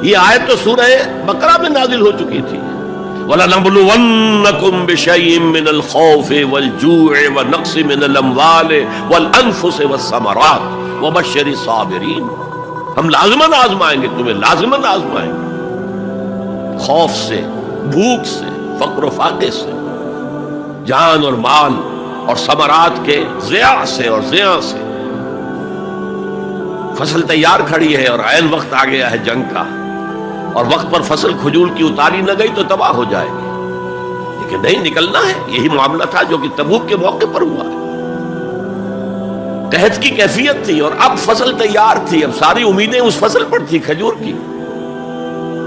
یہ آیت تو سورہ بقرہ میں نازل ہو چکی تھی. وَلَنَبْلُوَنَّكُمْ بِشَيْءٍ مِّنَ الْخَوْفِ وَالْجُوعِ وَنَقْصٍ مِّنَ الْأَمْوَالِ وَالْأَنفُسِ وَالثَّمَرَاتِ وَبَشِّرِ الصَّابِرِينَ. ہم لازماً آزمائیں گے تمہیں، لازماً آزمائیں گے. خوف سے، بھوک سے، فقر و فاقے سے، جان اور مال اور ثمرات کے ضیاع سے اور زیاں سے. فصل تیار کھڑی ہے اور عین وقت آ گیا ہے جنگ کا، اور وقت پر فصل کھجور کی اتاری نہ گئی تو تباہ ہو جائے گی. لیکن نہیں، نکلنا ہے. یہی معاملہ تھا جو کہ تبوک کے موقع پر ہوا ہے. قحط کی کیفیت تھی اور اب فصل تیار تھی، اب ساری امیدیں اس فصل پر تھی، کھجور کی.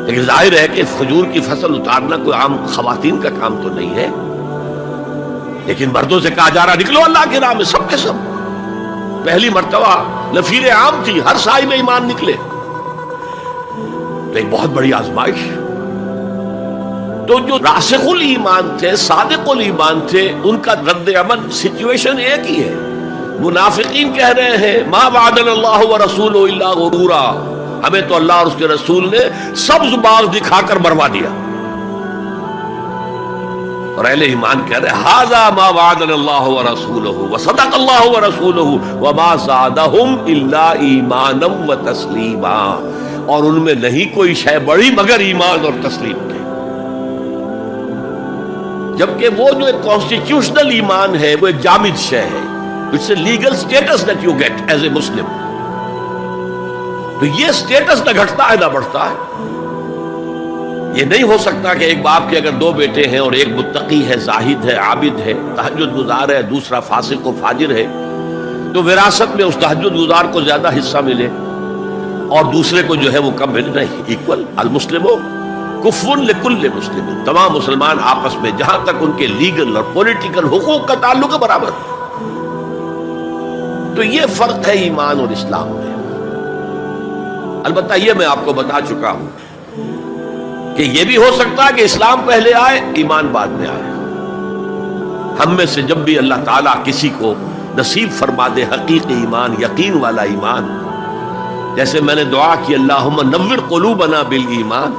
لیکن ظاہر ہے کہ کھجور کی فصل اتارنا کوئی عام خواتین کا کام تو نہیں ہے. لیکن مردوں سے کہا جا رہا نکلو اللہ کے راہ میں، سب کے سب. پہلی مرتبہ لفیر عام تھی، ہر صاحب ایمان نکلے. تو ایک بہت بڑی آزمائش. تو جو راسخ الایمان تھے، صادق الایمان تھے، ان کا رد عمل سچویشن ایک ہی ہے. منافقین کہہ رہے ہیں ما وعدنا اللہ ورسولہ الا غرورا، ہمیں تو اللہ اور اس کے رسول نے سبز باغ دکھا کر مروا دیا. اور اہل ایمان کہہ رہے ہیں ھذا ما وعدنا اللہ ورسولہ وصدق اللہ ورسولہ وما زادہم الا ایمانا وتسلیما. اور ان میں نہیں کوئی شے بڑی مگر ایمان اور تسلیم کے. جبکہ وہ جو ایک کانسٹیٹیوشنل ایمان ہے وہ ایک جامد شے ہے. It's a legal status that you get as a Muslim. تو یہ اسٹیٹس نہ گھٹتا ہے نہ بڑھتا ہے. یہ نہیں ہو سکتا کہ ایک باپ کے اگر دو بیٹے ہیں اور ایک متقی ہے، زاہد ہے، عابد ہے، تہجد گزار ہے، دوسرا فاسق و فاجر ہے، تو وراثت میں اس تہجد گزار کو زیادہ حصہ ملے اور دوسرے کو جو ہے وہ کم ملے. نہیں، ایکول. المسلم کفو لکل مسلم. تمام مسلمان آپس میں جہاں تک ان کے لیگل اور پولیٹیکل حقوق کا تعلق ہے برابر. تو یہ فرق ہے ایمان اور اسلام میں. البتہ یہ میں آپ کو بتا چکا ہوں کہ یہ بھی ہو سکتا ہے کہ اسلام پہلے آئے، ایمان بعد میں آئے. ہم میں سے جب بھی اللہ تعالیٰ کسی کو نصیب فرما دے حقیقی ایمان، یقین والا ایمان، جیسے میں نے دعا کی اللہم نور قلوبنا بالایمان،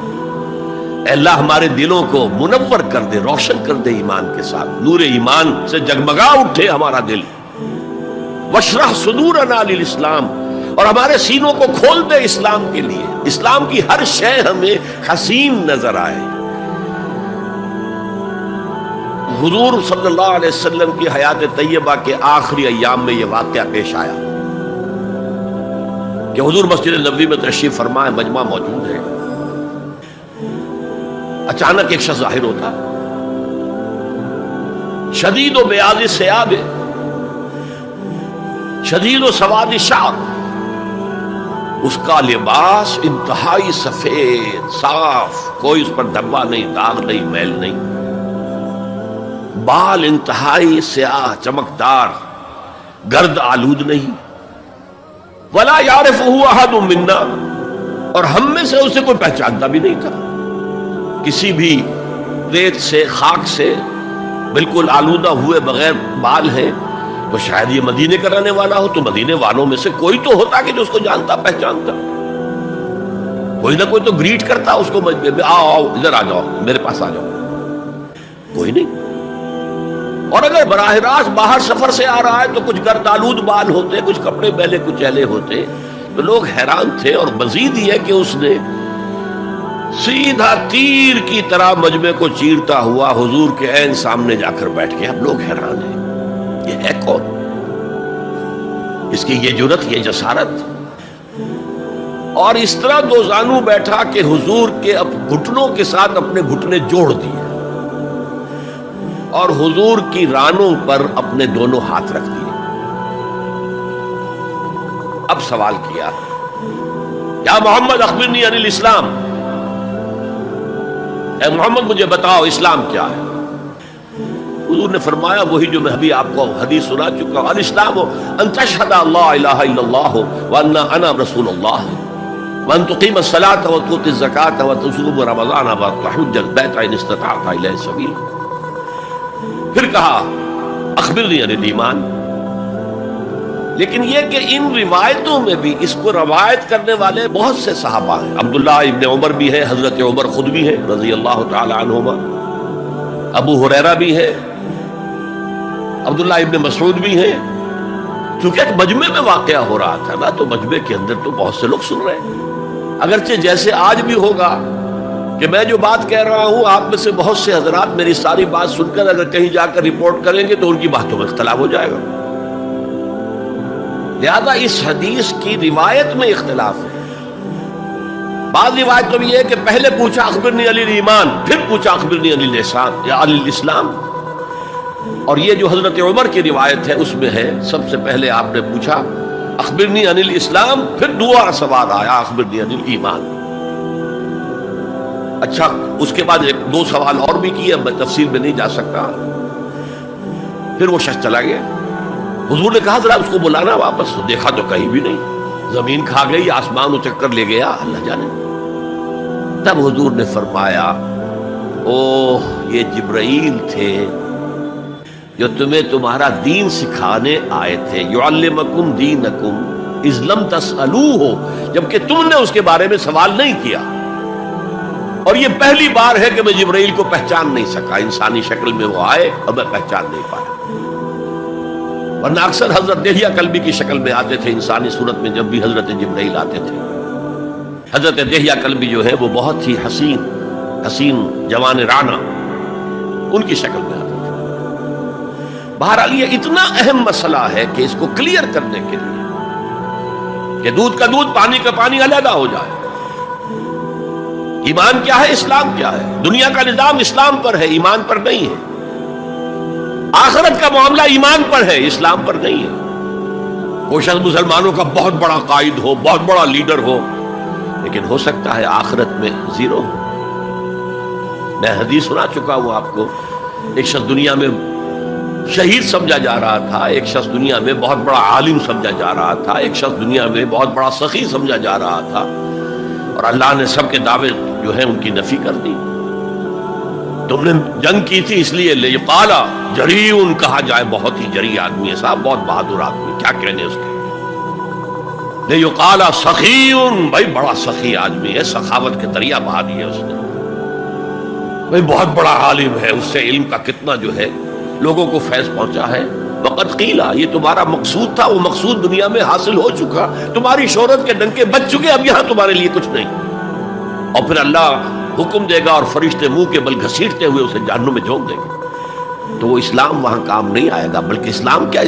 اے اللہ ہمارے دلوں کو منور کر دے، روشن کر دے ایمان کے ساتھ، نور ایمان سے جگمگا اٹھے ہمارا دل. واشرح صدورنا للاسلام، اور ہمارے سینوں کو کھول دے اسلام کے لیے، اسلام کی ہر شے ہمیں حسین نظر آئے. حضور صلی اللہ علیہ وسلم کی حیات طیبہ کے آخری ایام میں یہ واقعہ پیش آیا کہ حضور مسجد نبوی میں تشریف فرمائے، مجمع موجود ہے. اچانک ایک شخص ظاہر ہوتا، شدید و بیاض ثیاب، شدید و سواد شعر، اس کا لباس انتہائی سفید صاف، کوئی اس پر دھبا نہیں، داغ نہیں، میل نہیں. بال انتہائی سیاہ چمکدار، گرد آلود نہیں. ولا یعرفہ احد منا، اور ہم میں سے اسے کوئی پہچانتا بھی نہیں تھا. کسی بھی ریت سے، خاک سے بالکل آلودہ ہوئے بغیر بال ہیں، تو شاید یہ مدینے کا رہنے والا ہو. تو مدینے والوں میں سے کوئی تو ہوتا کہ جو اس کو جانتا پہچانتا، کوئی نہ کوئی تو گریٹ کرتا اس کو، آؤ آؤ ادھر آ جاؤ، میرے پاس آ جاؤ. کوئی نہیں. اور اگر براہ راست باہر سفر سے آ رہا ہے تو کچھ گرد آلود بال ہوتے، کچھ کپڑے میلے کچیلے ہوتے، تو لوگ حیران تھے. اور مزید یہ کہ اس نے سیدھا تیر کی طرح مجمع کو چیرتا ہوا حضور کے عین سامنے جا کر بیٹھ گیا. اب لوگ حیران ہیں، یہ ہے کون؟ اس کی یہ جرت، یہ جسارت. اور اس طرح دو زانو بیٹھا کہ حضور کے گھٹنوں کے ساتھ اپنے گھٹنے جوڑ دیے اور حضور کی رانوں پر اپنے دونوں ہاتھ رکھ دیے. اب سوال کیا، یا محمد اخبرنی عن الاسلام، اے محمد مجھے بتاؤ اسلام کیا ہے؟ حضور نے فرمایا وہی جو میں ابھی آپ کو حدیث سنا چکا ہوں، الاسلام ان تشہد اللہ الہ الا اللہ وان انا رسول اللہ وان تقیم الصلاۃ وتؤتی الزکاۃ وتصوم رمضان وتحج البیت ان استطعت الیہ سبیلا. پھر کہا اخبرنی عن الایمان، لیکن یہ کہ ان روایتوں میں بھی اس کو روایت کرنے والے بہت سے صحابہ ہیں. عبداللہ ابن عمر بھی ہے، حضرت عمر خود بھی ہے رضی اللہ تعالی عنہما، ابو ہریرہ بھی ہے، عبداللہ ابن مسعود بھی ہے. چونکہ ایک مجمع میں واقعہ ہو رہا تھا نا، تو مجمع کے اندر تو بہت سے لوگ سن رہے ہیں. اگرچہ جیسے آج بھی ہوگا کہ میں جو بات کہہ رہا ہوں، آپ میں سے بہت سے حضرات میری ساری بات سن کر اگر کہیں جا کر رپورٹ کریں گے تو ان کی باتوں میں اختلاف ہو جائے گا. لہذا اس حدیث کی روایت میں اختلاف ہے. بعض روایت تو یہ ہے کہ پہلے پوچھا اخبرنی علی الایمان، پھر پوچھا اخبرنی علی الاسلام یا علی الاسلام. اور یہ جو حضرت عمر کی روایت ہے اس میں ہے سب سے پہلے آپ نے پوچھا اخبرنی عن الاسلام، پھر دوسرا سوال آیا اخبرنی عن الایمان. اچھا، اس کے بعد ایک دو سوال اور بھی کیے، میں تفصیل میں نہیں جا سکتا. پھر وہ شخص چلا گیا. حضور نے کہا ذرا اس کو بلانا واپس. دیکھا تو کہیں بھی نہیں، زمین کھا گئی، آسمان اچک کر لے گیا، اللہ جانے. تب حضور نے فرمایا اوہ یہ جبرائیل تھے جو تمہیں تمہارا دین سکھانے آئے تھے. یعلمکم دینکم اذ لم تسألوہ، جبکہ تم نے اس کے بارے میں سوال نہیں کیا. اور یہ پہلی بار ہے کہ میں جبرائیل کو پہچان نہیں سکا. انسانی شکل میں وہ آئے اور میں پہچان نہیں پایا. ورنہ اکثر حضرت دہیہ کلبی کی شکل میں آتے تھے انسانی صورت میں. جب بھی حضرت جبرائیل آتے تھے، حضرت دہیہ کلبی جو ہے وہ بہت ہی حسین جوان رانا ان کی شکل میں آتے تھے. بہرحال یہ اتنا اہم مسئلہ ہے کہ اس کو کلیئر کرنے کے لیے کہ دودھ کا دودھ پانی کا پانی علیحدہ ہو جائے. ایمان کیا ہے، اسلام کیا ہے. دنیا کا نظام اسلام پر ہے، ایمان پر نہیں ہے. آخرت کا معاملہ ایمان پر ہے، اسلام پر نہیں ہے. وہ شخص مسلمانوں کا بہت بڑا قائد ہو، بہت بڑا لیڈر ہو، لیکن ہو سکتا ہے آخرت میں زیرو ہو. میں حدیث سنا چکا ہوں آپ کو. ایک شخص دنیا میں شہید سمجھا جا رہا تھا، ایک شخص دنیا میں بہت بڑا عالم سمجھا جا رہا تھا، ایک شخص دنیا میں بہت بڑا سخی سمجھا جا رہا تھا، اور اللہ نے سب کے دعوے جو ہیں ان کی نفی کر دی. تم نے جنگ کی تھی اس لیے لیقالا جریء کہا جائے، بہت ہی جری آدمی ہے صاحب، بہت بہادر آدمی، کیا کہنے اس کے. لیقالا سخی، بھائی بڑا سخی آدمی ہے، سخاوت کے دریا بہا دیے اس نے. بھائی بہت بڑا عالم ہے، اس سے علم کا کتنا جو ہے لوگوں کو فیض پہنچا ہے. وقت قیلا، یہ تمہارا مقصود تھا، وہ مقصود دنیا میں حاصل ہو چکا. تمہاری شہرت کے ڈنکے بج چکے، اب یہاں تمہارے لیے کچھ نہیں. اور پھر اللہ حکم دے گا اور فرشتے منہ کے بل گھسیٹتے ہوئے اسے جہنم میں جھونک دیں گے. تو وہ اسلام وہاں کام نہیں آئے گا. بلکہ اسلام کیا